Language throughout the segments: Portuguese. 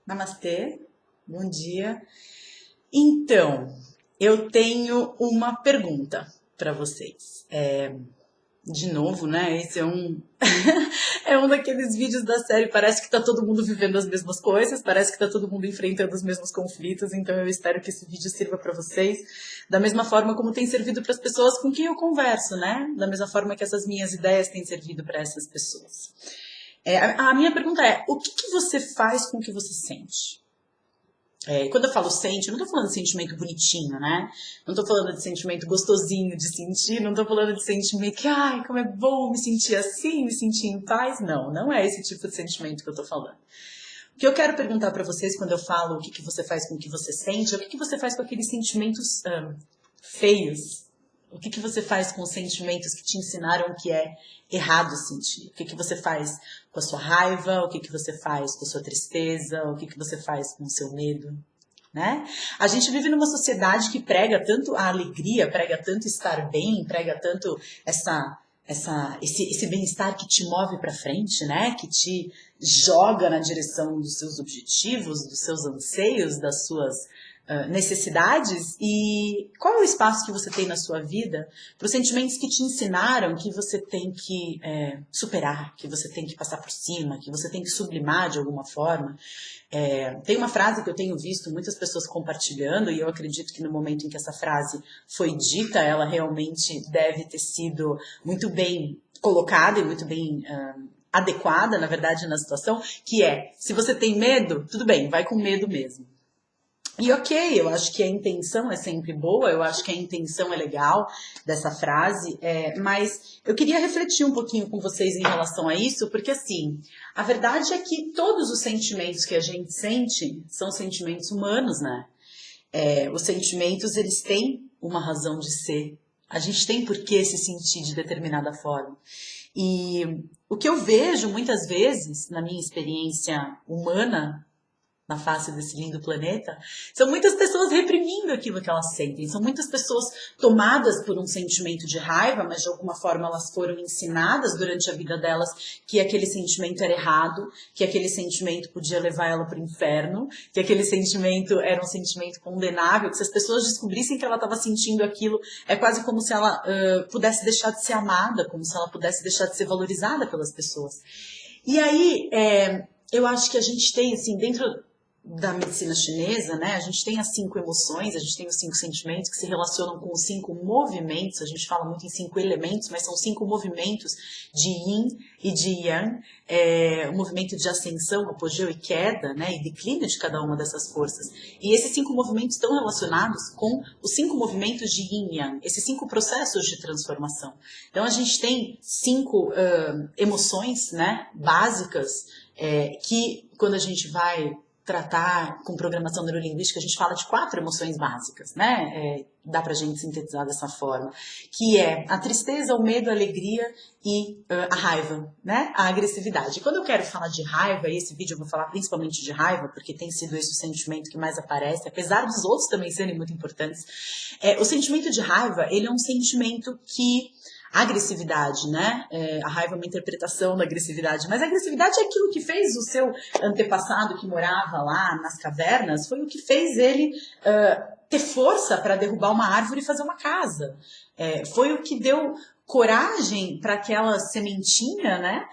Namastê, bom dia. Então, eu tenho uma pergunta para vocês. De novo, né? Esse é um é um daqueles vídeos da série. Parece que tá todo mundo vivendo as mesmas coisas, parece que tá todo mundo enfrentando os mesmos conflitos. Então, eu espero que esse vídeo sirva para vocês da mesma forma como tem servido para as pessoas com quem eu converso, né? Da mesma forma que essas minhas ideias têm servido para essas pessoas. A minha pergunta é: o que você faz com o que você sente? Quando eu falo sente, eu não tô falando de sentimento bonitinho, né? Não tô falando de sentimento gostosinho de sentir, não tô falando de sentimento que, ai, como é bom me sentir assim, me sentir em paz. Não, não é esse tipo de sentimento que eu tô falando. O que eu quero perguntar pra vocês quando eu falo o que você faz com o que você sente, é o que você faz com aqueles sentimentos feios. O que você faz com os sentimentos que te ensinaram que é errado sentir? O que você faz com a sua raiva? O que você faz com a sua tristeza? O que você faz com o seu medo? Né? A gente vive numa sociedade que prega tanto a alegria, prega tanto estar bem, prega tanto esse bem-estar que te move para frente, né? Que te joga na direção dos seus objetivos, dos seus anseios, das suas necessidades. E qual é o espaço que você tem na sua vida para os sentimentos que te ensinaram que você tem que superar, que você tem que passar por cima, que você tem que sublimar de alguma forma? Tem uma frase que eu tenho visto muitas pessoas compartilhando, e eu acredito que no momento em que essa frase foi dita, ela realmente deve ter sido muito bem colocada e muito bem adequada, na verdade, na situação, que é: se você tem medo, tudo bem, vai com medo mesmo. E ok, eu acho que a intenção é sempre boa, eu acho que a intenção é legal dessa frase, mas eu queria refletir um pouquinho com vocês em relação a isso, porque assim, a verdade é que todos os sentimentos que a gente sente são sentimentos humanos, né? Os sentimentos, eles têm uma razão de ser. A gente tem por que se sentir de determinada forma. E o que eu vejo muitas vezes na minha experiência humana, na face desse lindo planeta, são muitas pessoas reprimindo aquilo que elas sentem. São muitas pessoas tomadas por um sentimento de raiva, mas de alguma forma elas foram ensinadas durante a vida delas que aquele sentimento era errado, que aquele sentimento podia levar ela para o inferno, que aquele sentimento era um sentimento condenável, que se as pessoas descobrissem que ela estava sentindo aquilo, é quase como se ela pudesse deixar de ser amada, como se ela pudesse deixar de ser valorizada pelas pessoas. E aí, eu acho que a gente tem, assim, dentro da medicina chinesa, né? A gente tem as 5 emoções, a gente tem os 5 sentimentos que se relacionam com os 5 movimentos. A gente fala muito em 5 elementos, mas são 5 movimentos de yin e de yang, o movimento de ascensão, apogeu e queda, né? E declínio de cada uma dessas forças. E esses 5 movimentos estão relacionados com os 5 movimentos de yin e yang, esses 5 processos de transformação. Então a gente tem 5 emoções, né? Básicas, que quando a gente vai tratar com programação neurolinguística, a gente fala de 4 emoções básicas, né? Dá pra gente sintetizar dessa forma, que é a tristeza, o medo, a alegria e a raiva, né? A agressividade. E quando eu quero falar de raiva, e esse vídeo eu vou falar principalmente de raiva, porque tem sido esse o sentimento que mais aparece, apesar dos outros também serem muito importantes. O sentimento de raiva, ele é um sentimento que a agressividade, né? A raiva é uma interpretação da agressividade, mas a agressividade é aquilo que fez o seu antepassado que morava lá nas cavernas, foi o que fez ele ter força para derrubar uma árvore e fazer uma casa. Foi o que deu coragem para aquela sementinha, né?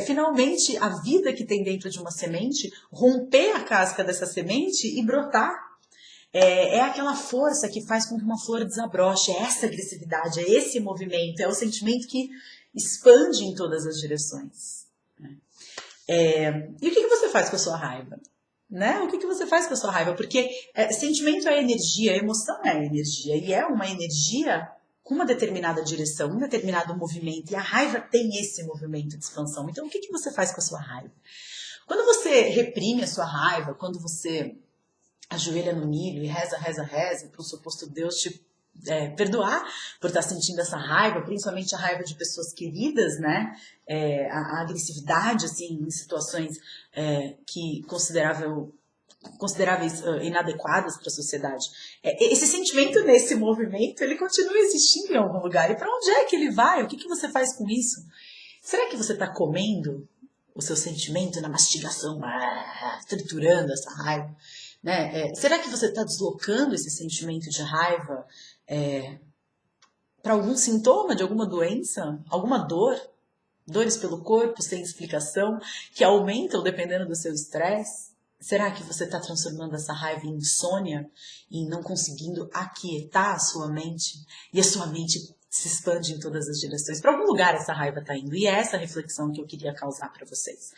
Finalmente, a vida que tem dentro de uma semente, romper a casca dessa semente e brotar. É aquela força que faz com que uma flor desabroche, é essa agressividade, é esse movimento, é o sentimento que expande em todas as direções. Né? E o que você faz com a sua raiva? Né? O que você faz com a sua raiva? Porque sentimento é energia, emoção é energia, e é uma energia com uma determinada direção, um determinado movimento, e a raiva tem esse movimento de expansão. Então, o que você faz com a sua raiva? Quando você reprime a sua raiva, quando você ajoelha no milho e reza para o suposto Deus te perdoar por estar sentindo essa raiva, principalmente a raiva de pessoas queridas, né? A agressividade, assim, em situações que consideráveis inadequadas para a sociedade. Esse sentimento nesse movimento, ele continua existindo em algum lugar. E para onde é que ele vai? O que você faz com isso? Será que você está comendo o seu sentimento na mastigação, triturando essa raiva, né? Será que você está deslocando esse sentimento de raiva para algum sintoma de alguma doença, alguma dor? Dores pelo corpo sem explicação, que aumentam dependendo do seu estresse? Será que você está transformando essa raiva em insônia e não conseguindo aquietar a sua mente? E a sua mente se expande em todas as direções. Para algum lugar essa raiva está indo. E é essa reflexão que eu queria causar para vocês.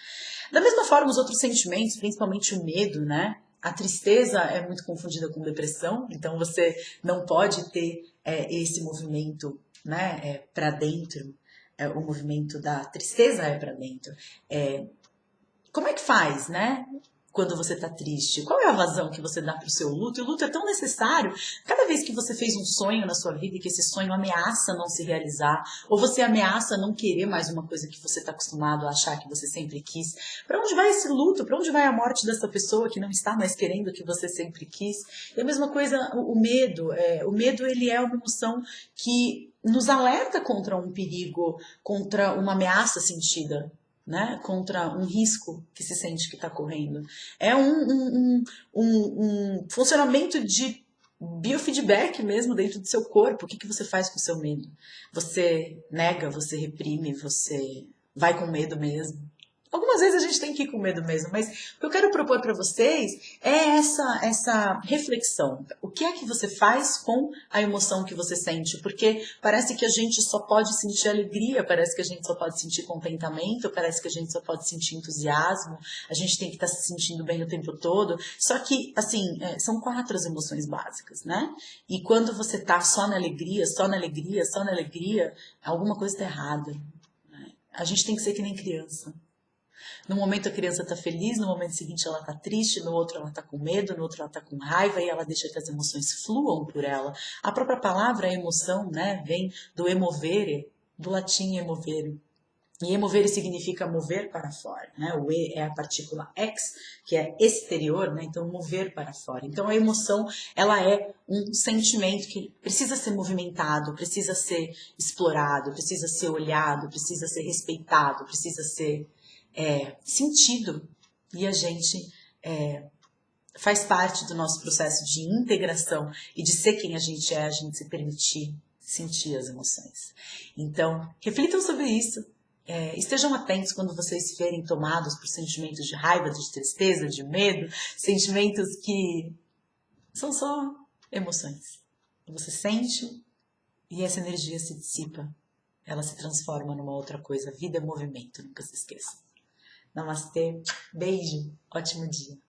Da mesma forma, os outros sentimentos, principalmente o medo, né? A tristeza é muito confundida com depressão, então você não pode ter esse movimento, né, para dentro. O movimento da tristeza é para dentro. Como é que faz, né? Quando você está triste? Qual é a razão que você dá para o seu luto? E o luto é tão necessário. Cada vez que você fez um sonho na sua vida e que esse sonho ameaça não se realizar, ou você ameaça não querer mais uma coisa que você está acostumado a achar que você sempre quis, para onde vai esse luto? Para onde vai a morte dessa pessoa que não está mais querendo o que você sempre quis? E a mesma coisa, o medo. O medo, ele é uma emoção que nos alerta contra um perigo, contra uma ameaça sentida, né, contra um risco que se sente que está correndo. É um funcionamento de biofeedback mesmo dentro do seu corpo. O que você faz com o seu medo? Você nega, você reprime, você vai com medo mesmo? Algumas vezes a gente tem que ir com medo mesmo, mas o que eu quero propor para vocês é essa reflexão. O que é que você faz com a emoção que você sente? Porque parece que a gente só pode sentir alegria, parece que a gente só pode sentir contentamento, parece que a gente só pode sentir entusiasmo, a gente tem que estar se sentindo bem o tempo todo. Só que, assim, são 4 as emoções básicas, né? E quando você tá só na alegria, só na alegria, só na alegria, alguma coisa está errada. Né? A gente tem que ser que nem criança. No momento a criança está feliz, no momento seguinte ela está triste, no outro ela está com medo, no outro ela está com raiva e ela deixa que as emoções fluam por ela. A própria palavra emoção, né, vem do emovere, do latim emovere. E emovere significa mover para fora, né? O e é a partícula ex, que é exterior, né? Então mover para fora. Então a emoção, ela é um sentimento que precisa ser movimentado, precisa ser explorado, precisa ser olhado, precisa ser respeitado, precisa ser sentido. E a gente faz parte do nosso processo de integração e de ser quem a gente se permitir sentir as emoções. Então, reflitam sobre isso. Estejam atentos quando vocês se verem tomados por sentimentos de raiva, de tristeza, de medo, sentimentos que são só emoções. Você sente e essa energia se dissipa, ela se transforma numa outra coisa. A vida é movimento, nunca se esqueça. Namastê, beijo, ótimo dia.